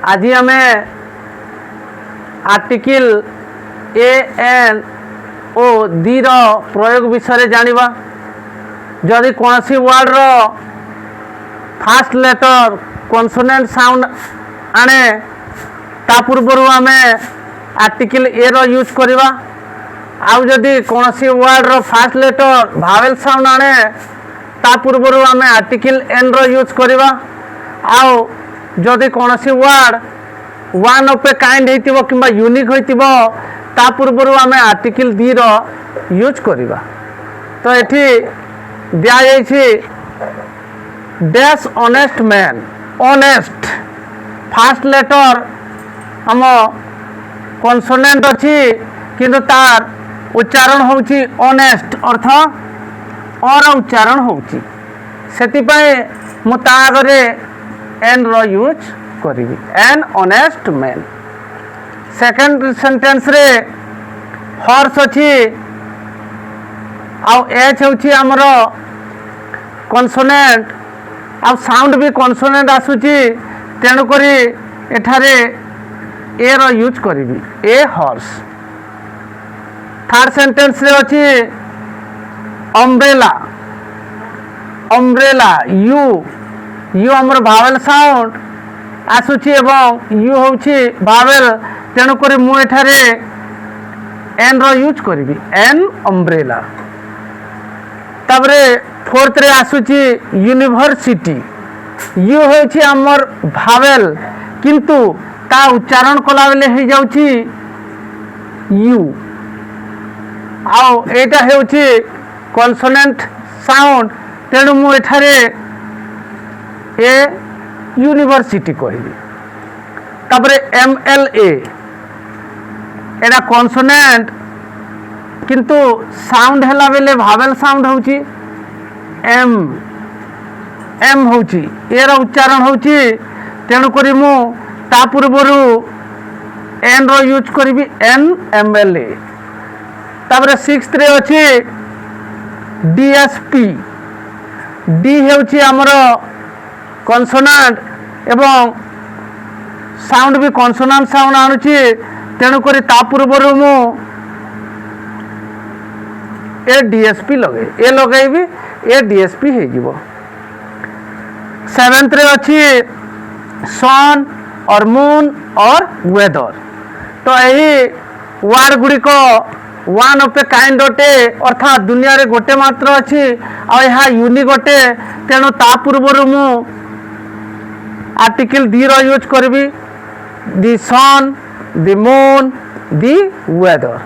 आज आम article A N O दी प्रयोग विषय जानिबा। जदि कौन सी वर्ड रो फास्ट लेटर कॉन्सोनेंट साउंड आने ता पूर्वर आम आर्टिकल ए रो यूज करवा। आउ जदि कौन सी वर्ड रो फास्ट लेटर भावेल साउंड आने ता पूर्वर आम आर्टिकल एन रो यूज करवा। आउ जदि कौन सी word one of a kind होइतिबो किंबा यूनिक होइतिबो ता पूर्वर आम आर्टिकल दी रो यूज करवा। तो एठी दिया जाइछि dash honest man. Honest first letter हम कॉन्सोनेंट अच्छी किंतु तार उच्चारण होउछि ऑनेस्ट अर्थ और उच्चारण होउछि सेतिपय मु ता आगरे एन रो यूज करिवि an honest man. Second sentence रे हॉर्स अच्छी आउ एच होउछि हमर कॉन्सोनेंट आउ साउंड भी कॉन्सोनेंट आसुछि तेणु करी एठारे ए रो यूज करिवि ए हॉर्स। थर्ड सेंटेंस रे अछि अम्ब्रेला। अम्ब्रेला यू यू हमर भावेल साउंड आसुछि एवं यू होउछि भावेल तेणु करी मु एठारे एन रो यूज करिवि एन अम्ब्रेला। तबरे फोर्थ रे आसुछि यूनिवर्सिटी। यू होउछि हमर भावेल किंतु ता उच्चारण कला बेले हे जाउछि यू। आउ एटा हेउछि कॉन्सोनेंट साउंड तेणु मु एठारे ए यूनिवर्सिटी कहिबि। तबरे एम एल ए एटा कॉन्सोनेंट किंतु साउंड हेला बेले भावेल साउंड होउछि एम एम होउछि ए रो उच्चारण होउछि तेणु करी मु ता पूर्वरु एन रो यूज करिवि एन एम एल ए। तापर सिक्स्थ रे अछि डीएसपी। डी हेउछि हमर कॉन्सोनेंट एवं साउंड भी कॉन्सोनेंट साउंड आनुछि तेणु करी ता पूर्वरु मु ए डीएसपी लगे ए लगेबी ए डीएसपी हे जिवो। सेवेंथ रे अछि सन और मून और वेदर। तो यही वार्ड गुड़ी को वन ऑफ ए काइंड अटे अर्थात दुनिया रे गोटे मात्र अच्छी आ यह यूनिक अटे तेणु ता पूर्वर मु आर्टिकल दी रो यूज करबी दी सन दी मून दी वेदर।